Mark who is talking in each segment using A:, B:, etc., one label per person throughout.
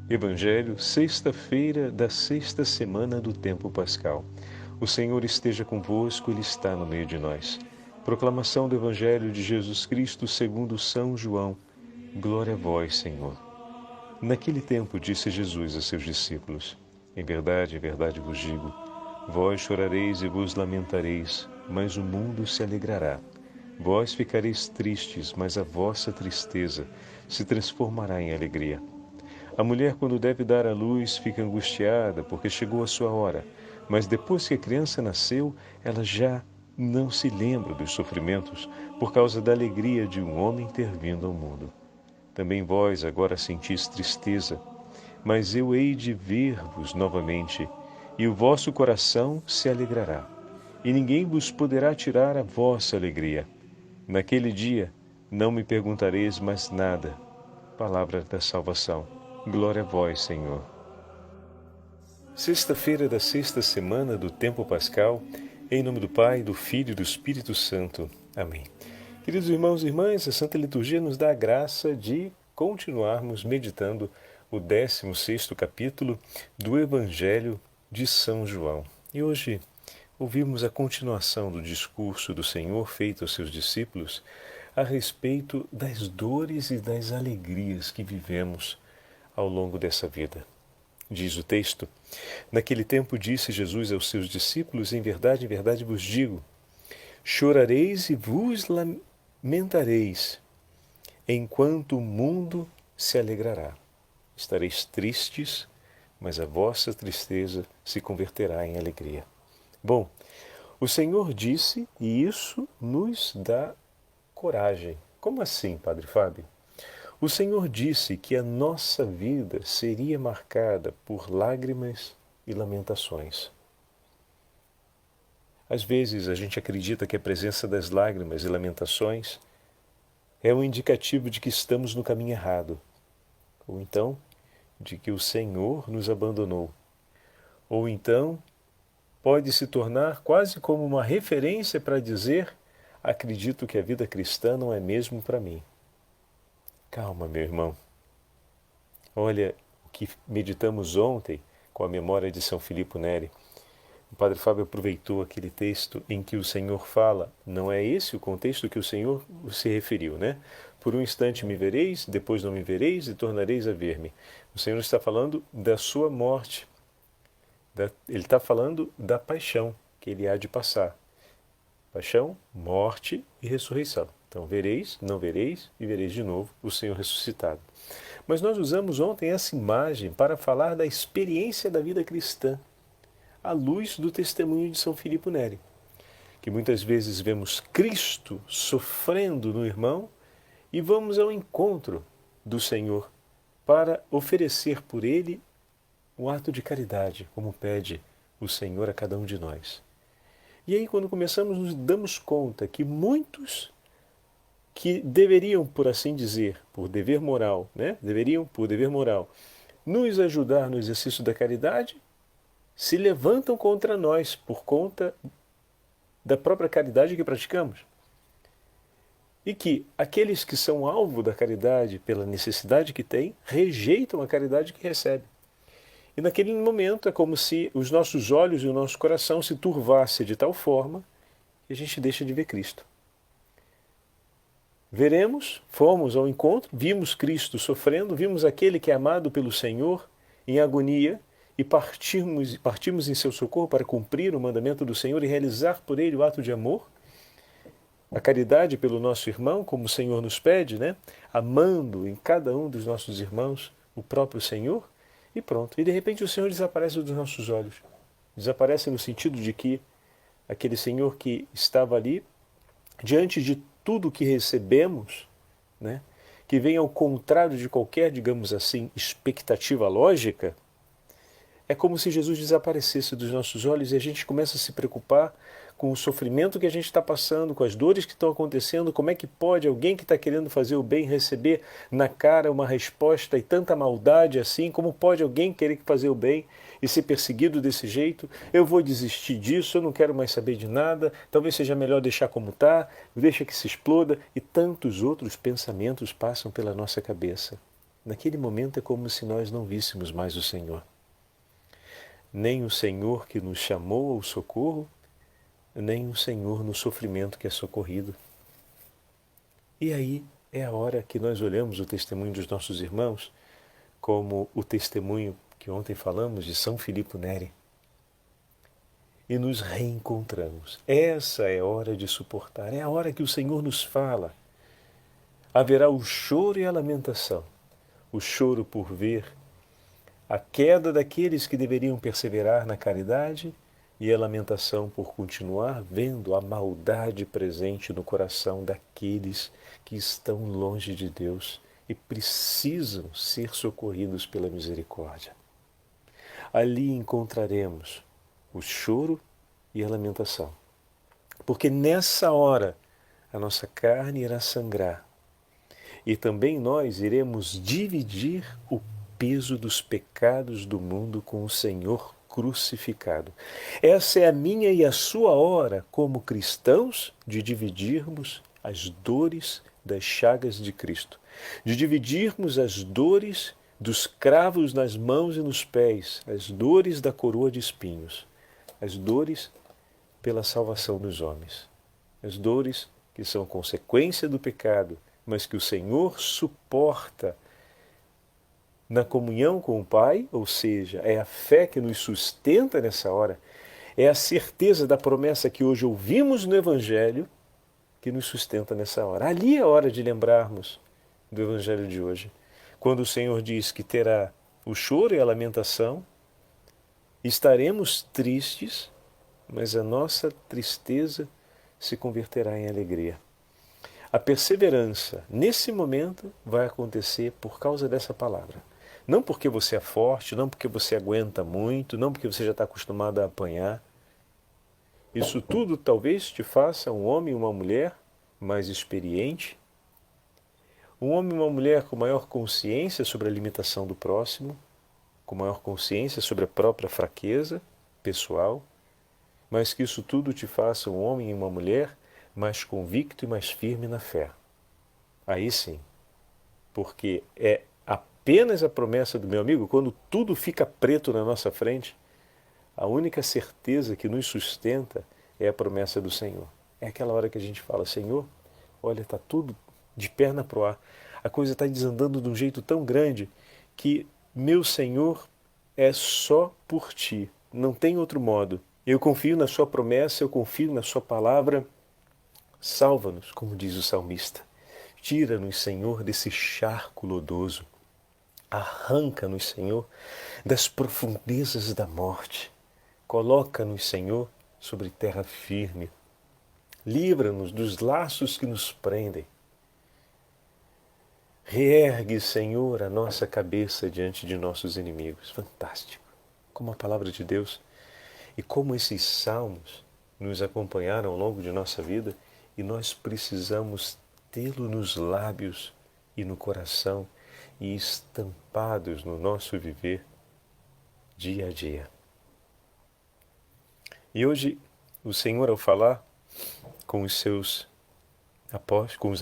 A: Evangelho, sexta-feira da sexta semana do tempo pascal. O Senhor esteja convosco, Ele está no meio de nós. Proclamação do Evangelho de Jesus Cristo segundo São João. Glória a vós, Senhor. Naquele tempo disse Jesus a seus discípulos: em verdade vos digo, vós chorareis e vos lamentareis, mas o mundo se alegrará. Vós ficareis tristes, mas a vossa tristeza se transformará em alegria. A mulher, quando deve dar à luz, fica angustiada, porque chegou a sua hora. Mas depois que a criança nasceu, ela já não se lembra dos sofrimentos, por causa da alegria de um homem ter vindo ao mundo. Também vós agora sentis tristeza, mas eu hei de ver-vos novamente, e o vosso coração se alegrará, e ninguém vos poderá tirar a vossa alegria. Naquele dia não me perguntareis mais nada. Palavra da salvação. Glória a vós, Senhor. Sexta-feira da sexta semana do tempo pascal, em nome do Pai, do Filho e do Espírito Santo. Amém. Queridos irmãos e irmãs, a Santa Liturgia nos dá a graça de continuarmos meditando o 16º capítulo do Evangelho de São João. E hoje ouvimos a continuação do discurso do Senhor feito aos seus discípulos a respeito das dores e das alegrias que vivemos ao longo dessa vida. Diz o texto: naquele tempo disse Jesus aos seus discípulos: em verdade vos digo, chorareis e vos lamentareis, enquanto o mundo se alegrará. Estareis tristes, mas a vossa tristeza se converterá em alegria. Bom, o Senhor disse, e isso nos dá coragem. Como assim, Padre Fábio? O Senhor disse que a nossa vida seria marcada por lágrimas e lamentações. Às vezes a gente acredita que a presença das lágrimas e lamentações é um indicativo de que estamos no caminho errado, ou então de que o Senhor nos abandonou, ou então pode se tornar quase como uma referência para dizer: acredito que a vida cristã não é mesmo para mim. Calma, meu irmão. Olha o que meditamos ontem com a memória de São Filippo Neri. O Padre Fábio aproveitou aquele texto em que o Senhor fala, não é esse o contexto que o Senhor se referiu, né? Por um instante me vereis, depois não me vereis e tornareis a ver-me. O Senhor está falando da sua morte. Ele está falando da paixão que ele há de passar. Paixão, morte e ressurreição. Então vereis, não vereis e vereis de novo o Senhor ressuscitado. Mas nós usamos ontem essa imagem para falar da experiência da vida cristã, à luz do testemunho de São Filippo Neri, que muitas vezes vemos Cristo sofrendo no irmão e vamos ao encontro do Senhor para oferecer por ele um ato de caridade, como pede o Senhor a cada um de nós. E aí, quando começamos, nos damos conta que muitos que deveriam, por assim dizer, por dever moral, deveriam, por dever moral, nos ajudar no exercício da caridade, se levantam contra nós por conta da própria caridade que praticamos. E que aqueles que são alvo da caridade pela necessidade que têm, rejeitam a caridade que recebem. E naquele momento é como se os nossos olhos e o nosso coração se turvassem de tal forma que a gente deixa de ver Cristo. Fomos ao encontro, vimos Cristo sofrendo, vimos aquele que é amado pelo Senhor em agonia e partimos em seu socorro para cumprir o mandamento do Senhor e realizar por ele o ato de amor, a caridade pelo nosso irmão, como o Senhor nos pede, amando em cada um dos nossos irmãos o próprio Senhor. E pronto. E de repente o Senhor desaparece dos nossos olhos. Desaparece no sentido de que aquele Senhor que estava ali, diante de tudo que recebemos, que vem ao contrário de qualquer, digamos assim, expectativa lógica, é como se Jesus desaparecesse dos nossos olhos e a gente começa a se preocupar com o sofrimento que a gente está passando, com as dores que estão acontecendo. Como é que pode alguém que está querendo fazer o bem receber na cara uma resposta e tanta maldade assim? Como pode alguém querer fazer o bem e ser perseguido desse jeito? Eu vou desistir disso, eu não quero mais saber de nada, talvez seja melhor deixar como está, deixa que se exploda. E tantos outros pensamentos passam pela nossa cabeça. Naquele momento é como se nós não víssemos mais o Senhor. Nem o Senhor que nos chamou ao socorro, nem o Senhor no sofrimento que é socorrido. E aí é a hora que nós olhamos o testemunho dos nossos irmãos, como o testemunho que ontem falamos de São Filippo Neri, e nos reencontramos. Essa é a hora de suportar, é a hora que o Senhor nos fala. Haverá o choro e a lamentação. O choro por ver a queda daqueles que deveriam perseverar na caridade e a lamentação por continuar vendo a maldade presente no coração daqueles que estão longe de Deus e precisam ser socorridos pela misericórdia. Ali encontraremos o choro e a lamentação, porque nessa hora a nossa carne irá sangrar e também nós iremos dividir o peso dos pecados do mundo com o Senhor crucificado. Essa é a minha e a sua hora como cristãos de dividirmos as dores das chagas de Cristo, de dividirmos as dores dos cravos nas mãos e nos pés, as dores da coroa de espinhos, as dores pela salvação dos homens, as dores que são consequência do pecado, mas que o Senhor suporta na comunhão com o Pai, ou seja, é a fé que nos sustenta nessa hora, é a certeza da promessa que hoje ouvimos no Evangelho que nos sustenta nessa hora. Ali é a hora de lembrarmos do Evangelho de hoje, quando o Senhor diz que terá o choro e a lamentação, estaremos tristes, mas a nossa tristeza se converterá em alegria. A perseverança, nesse momento, vai acontecer por causa dessa palavra. Não porque você é forte, não porque você aguenta muito, não porque você já está acostumado a apanhar. Isso tudo talvez te faça um homem e uma mulher mais experiente, um homem e uma mulher com maior consciência sobre a limitação do próximo, com maior consciência sobre a própria fraqueza pessoal, mas que isso tudo te faça um homem e uma mulher mais convicto e mais firme na fé. Aí sim, porque é apenas a promessa do meu amigo, quando tudo fica preto na nossa frente, a única certeza que nos sustenta é a promessa do Senhor. É aquela hora que a gente fala, Senhor, olha, está tudo de perna pro ar, a coisa está desandando de um jeito tão grande que, meu Senhor, é só por Ti, não tem outro modo. Eu confio na Sua promessa, eu confio na Sua palavra. Salva-nos, como diz o salmista. Tira-nos, Senhor, desse charco lodoso. Arranca-nos, Senhor, das profundezas da morte. Coloca-nos, Senhor, sobre terra firme. Livra-nos dos laços que nos prendem. Reergue, Senhor, a nossa cabeça diante de nossos inimigos. Fantástico. Como a palavra de Deus e como esses salmos nos acompanharam ao longo de nossa vida e nós precisamos tê-lo nos lábios e no coração e estampados no nosso viver dia a dia. E hoje o Senhor, ao falar com os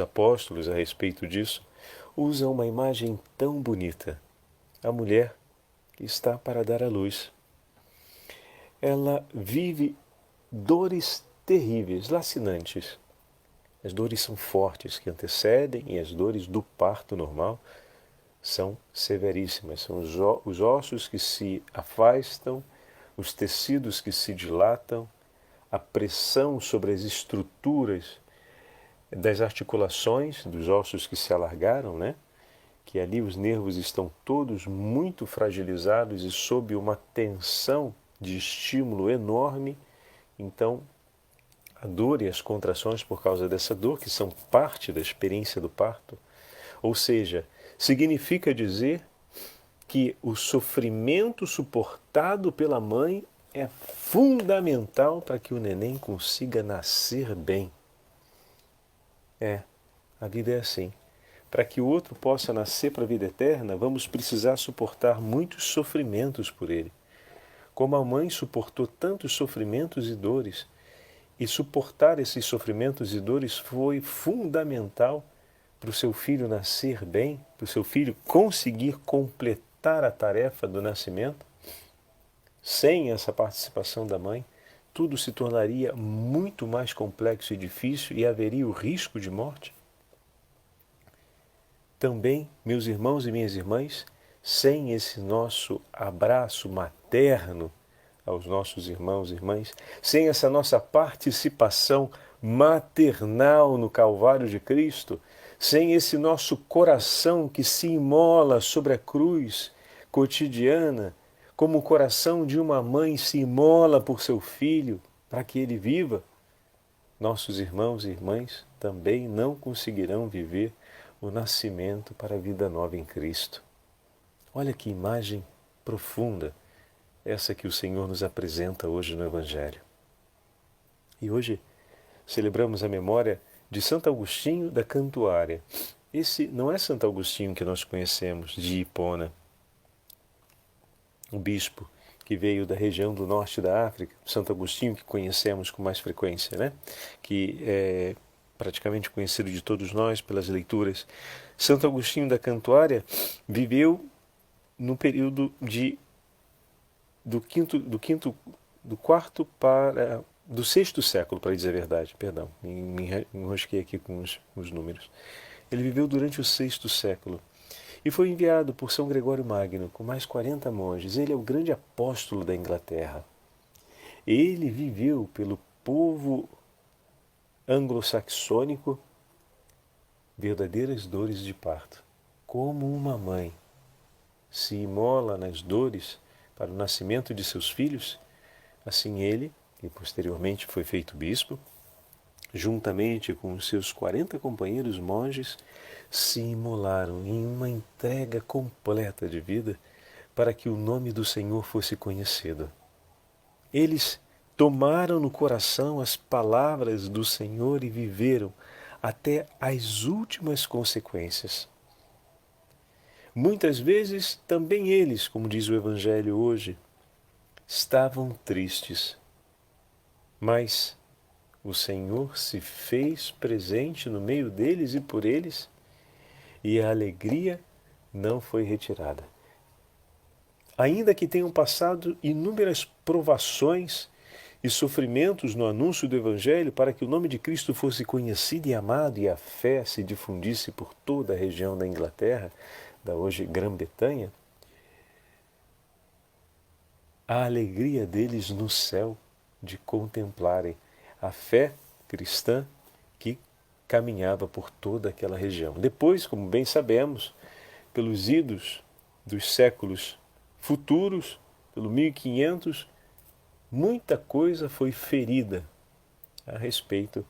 A: apóstolos a respeito disso, usa uma imagem tão bonita. A mulher que está para dar à luz. Ela vive dores terríveis, lacinantes. As dores são fortes, que antecedem, e as dores do parto normal são severíssimas. São os ossos que se afastam, os tecidos que se dilatam, a pressão sobre as estruturas das articulações, dos ossos que se alargaram, né? Que ali os nervos estão todos muito fragilizados e sob uma tensão de estímulo enorme. Então, a dor e as contrações por causa dessa dor, que são parte da experiência do parto, ou seja, significa dizer que o sofrimento suportado pela mãe é fundamental para que o neném consiga nascer bem. A vida é assim. Para que o outro possa nascer para a vida eterna, vamos precisar suportar muitos sofrimentos por ele. Como a mãe suportou tantos sofrimentos e dores, e suportar esses sofrimentos e dores foi fundamental para o seu filho nascer bem, para o seu filho conseguir completar a tarefa do nascimento, sem essa participação da mãe, tudo se tornaria muito mais complexo e difícil e haveria o risco de morte? Também, meus irmãos e minhas irmãs, sem esse nosso abraço materno aos nossos irmãos e irmãs, sem essa nossa participação maternal no Calvário de Cristo, sem esse nosso coração que se imola sobre a cruz cotidiana, como o coração de uma mãe se imola por seu filho para que ele viva, nossos irmãos e irmãs também não conseguirão viver o nascimento para a vida nova em Cristo. Olha que imagem profunda essa que o Senhor nos apresenta hoje no Evangelho. E hoje celebramos a memória de Santo Agostinho da Cantuária. Esse não é Santo Agostinho que nós conhecemos de Hipona, um bispo que veio da região do norte da África, Santo Agostinho que conhecemos com mais frequência, né? Que é praticamente conhecido de todos nós pelas leituras. Santo Agostinho da Cantuária viveu no período do sexto século, para dizer a verdade, perdão, me enrosquei aqui com os números. Ele viveu durante o sexto século e foi enviado por São Gregório Magno com mais 40 monges. Ele é o grande apóstolo da Inglaterra. Ele viveu pelo povo anglo-saxônico verdadeiras dores de parto. Como uma mãe se imola nas dores para o nascimento de seus filhos, assim ele, que posteriormente foi feito bispo, juntamente com os seus 40 companheiros monges, se imolaram em uma entrega completa de vida para que o nome do Senhor fosse conhecido. Eles tomaram no coração as palavras do Senhor e viveram até as últimas consequências. Muitas vezes também eles, como diz o Evangelho hoje, estavam tristes, mas o Senhor se fez presente no meio deles e por eles, e a alegria não foi retirada. Ainda que tenham passado inúmeras provações e sofrimentos no anúncio do Evangelho para que o nome de Cristo fosse conhecido e amado e a fé se difundisse por toda a região da Inglaterra, da hoje Grã-Bretanha, a alegria deles no céu de contemplarem a fé cristã que caminhava por toda aquela região. Depois, como bem sabemos, pelos idos dos séculos futuros, pelo 1500, muita coisa foi ferida a respeito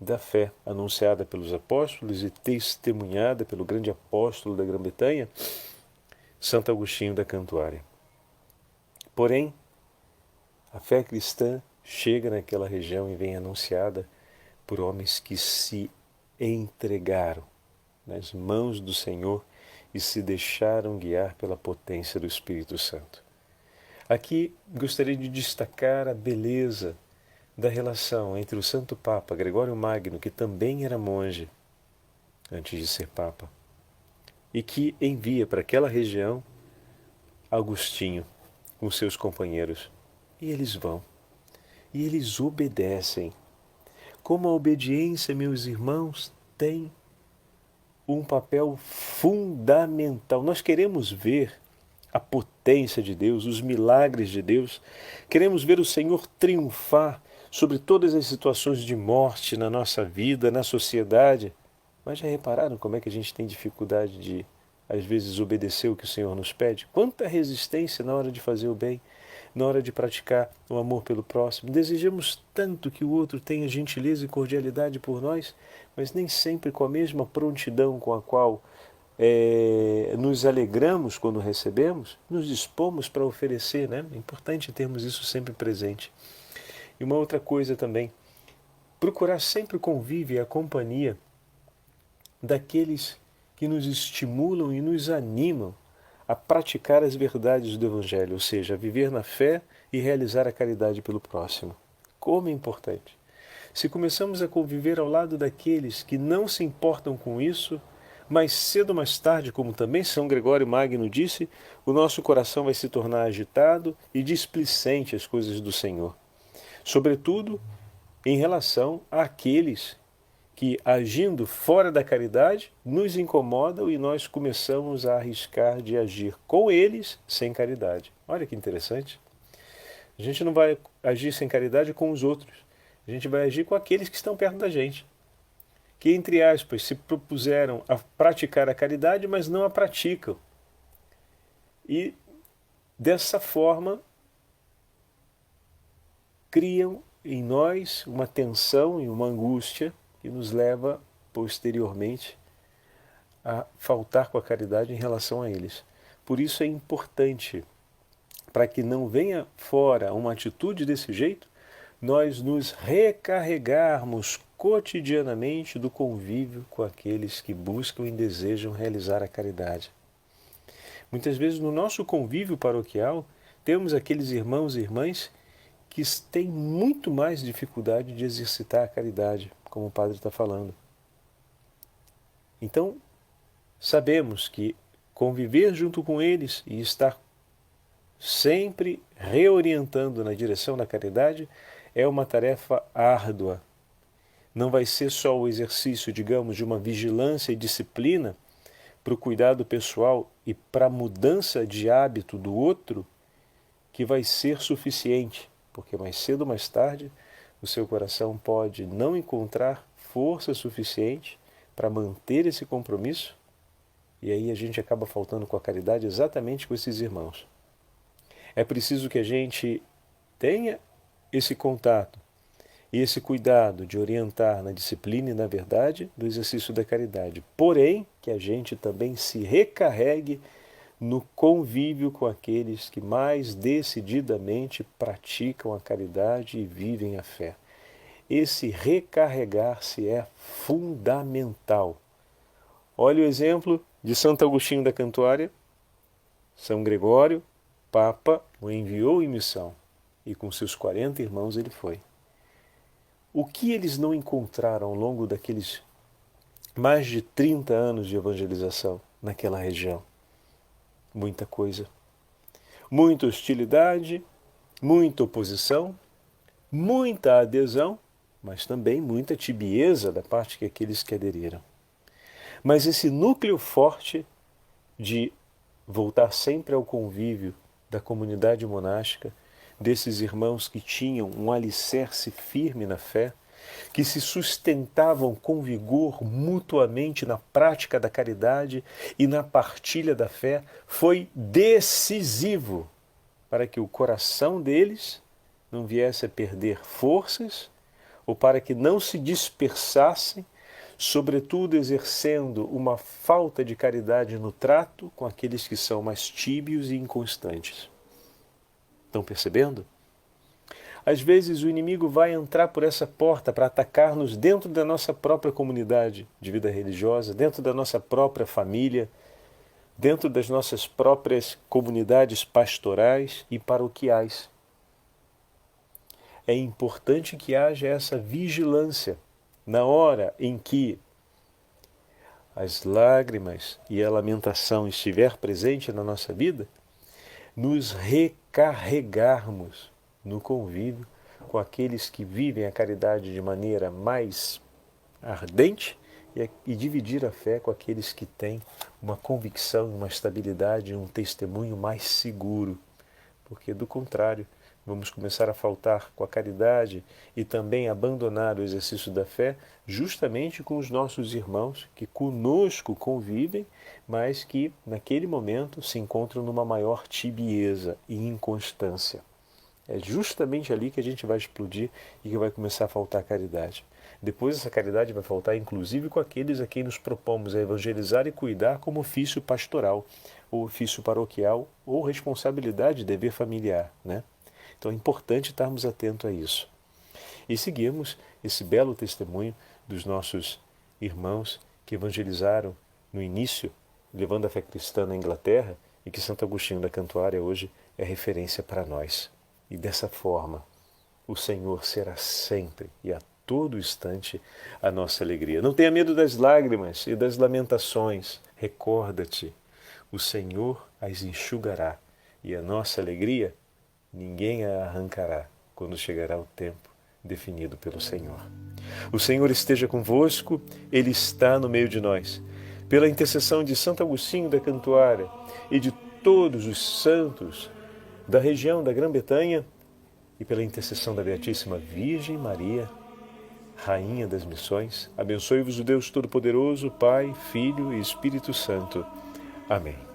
A: da fé anunciada pelos apóstolos e testemunhada pelo grande apóstolo da Grã-Bretanha, Santo Agostinho da Cantuária. Porém, a fé cristã chega naquela região e vem anunciada por homens que se entregaram nas mãos do Senhor e se deixaram guiar pela potência do Espírito Santo. Aqui gostaria de destacar a beleza da relação entre o Santo Papa Gregório Magno, que também era monge antes de ser Papa, e que envia para aquela região Agostinho com seus companheiros. E eles vão, e eles obedecem. Como a obediência, meus irmãos, tem um papel fundamental. Nós queremos ver a potência de Deus, os milagres de Deus. Queremos ver o Senhor triunfar sobre todas as situações de morte na nossa vida, na sociedade. Mas já repararam como é que a gente tem dificuldade de, às vezes, obedecer o que o Senhor nos pede? Quanta resistência na hora de fazer o bem, na hora de praticar o amor pelo próximo. Desejamos tanto que o outro tenha gentileza e cordialidade por nós, mas nem sempre com a mesma prontidão com a qual nos alegramos quando recebemos, nos dispomos para oferecer, né? É importante termos isso sempre presente. E uma outra coisa também, procurar sempre o convívio e a companhia daqueles que nos estimulam e nos animam a praticar as verdades do Evangelho, ou seja, a viver na fé e realizar a caridade pelo próximo. Como é importante! se começamos a conviver ao lado daqueles que não se importam com isso, mais cedo ou mais tarde, como também São Gregório Magno disse, o nosso coração vai se tornar agitado e displicente às coisas do Senhor. Sobretudo em relação àqueles que, agindo fora da caridade, nos incomodam e nós começamos a arriscar de agir com eles sem caridade. Olha que interessante. A gente não vai agir sem caridade com os outros. A gente vai agir com aqueles que estão perto da gente, que, entre aspas, se propuseram a praticar a caridade, mas não a praticam. E, dessa forma, criam em nós uma tensão e uma angústia que nos leva, posteriormente, a faltar com a caridade em relação a eles. Por isso é importante, para que não venha fora uma atitude desse jeito, nós nos recarregarmos cotidianamente do convívio com aqueles que buscam e desejam realizar a caridade. Muitas vezes no nosso convívio paroquial temos aqueles irmãos e irmãs que têm muito mais dificuldade de exercitar a caridade, como o padre está falando. Então, sabemos que conviver junto com eles e estar sempre reorientando na direção da caridade é uma tarefa árdua. Não vai ser só o exercício, digamos, de uma vigilância e disciplina para o cuidado pessoal e para a mudança de hábito do outro que vai ser suficiente, porque mais cedo ou mais tarde o seu coração pode não encontrar força suficiente para manter esse compromisso e aí a gente acaba faltando com a caridade exatamente com esses irmãos. É preciso que a gente tenha esse contato e esse cuidado de orientar na disciplina e na verdade do exercício da caridade. Porém, que a gente também se recarregue no convívio com aqueles que mais decididamente praticam a caridade e vivem a fé. Esse recarregar-se é fundamental. Olha o exemplo de Santo Agostinho da Cantuária. São Gregório, Papa, o enviou em missão e com seus 40 irmãos ele foi. O que eles não encontraram ao longo daqueles mais de 30 anos de evangelização naquela região? Muita coisa. Muita hostilidade, muita oposição, muita adesão, mas também muita tibieza da parte que aqueles que aderiram. Mas esse núcleo forte de voltar sempre ao convívio da comunidade monástica, desses irmãos que tinham um alicerce firme na fé, que se sustentavam com vigor mutuamente na prática da caridade e na partilha da fé, foi decisivo para que o coração deles não viesse a perder forças ou para que não se dispersassem, sobretudo exercendo uma falta de caridade no trato com aqueles que são mais tíbios e inconstantes. Estão percebendo? Às vezes o inimigo vai entrar por essa porta para atacar-nos dentro da nossa própria comunidade de vida religiosa, dentro da nossa própria família, dentro das nossas próprias comunidades pastorais e paroquiais. É importante que haja essa vigilância na hora em que as lágrimas e a lamentação estiver presente na nossa vida, nos recarregarmos no convívio com aqueles que vivem a caridade de maneira mais ardente e dividir a fé com aqueles que têm uma convicção, uma estabilidade, um testemunho mais seguro. Porque, do contrário, vamos começar a faltar com a caridade e também abandonar o exercício da fé justamente com os nossos irmãos que conosco convivem, mas que naquele momento se encontram numa maior tibieza e inconstância. É justamente ali que a gente vai explodir e que vai começar a faltar caridade. Depois essa caridade vai faltar inclusive com aqueles a quem nos propomos a evangelizar e cuidar como ofício pastoral, ou ofício paroquial, ou responsabilidade, dever familiar, né? Então é importante estarmos atentos a isso. E seguirmos esse belo testemunho dos nossos irmãos que evangelizaram no início, levando a fé cristã na Inglaterra, e que Santo Agostinho da Cantuária hoje é referência para nós. E dessa forma, o Senhor será sempre e a todo instante a nossa alegria. Não tenha medo das lágrimas e das lamentações. Recorda-te, o Senhor as enxugará e a nossa alegria ninguém a arrancará quando chegará o tempo definido pelo Senhor. O Senhor esteja convosco, Ele está no meio de nós. Pela intercessão de Santo Agostinho da Cantuária e de todos os santos da região da Grã-Bretanha e pela intercessão da Beatíssima Virgem Maria, Rainha das Missões, abençoe-vos o Deus Todo-Poderoso, Pai, Filho e Espírito Santo. Amém.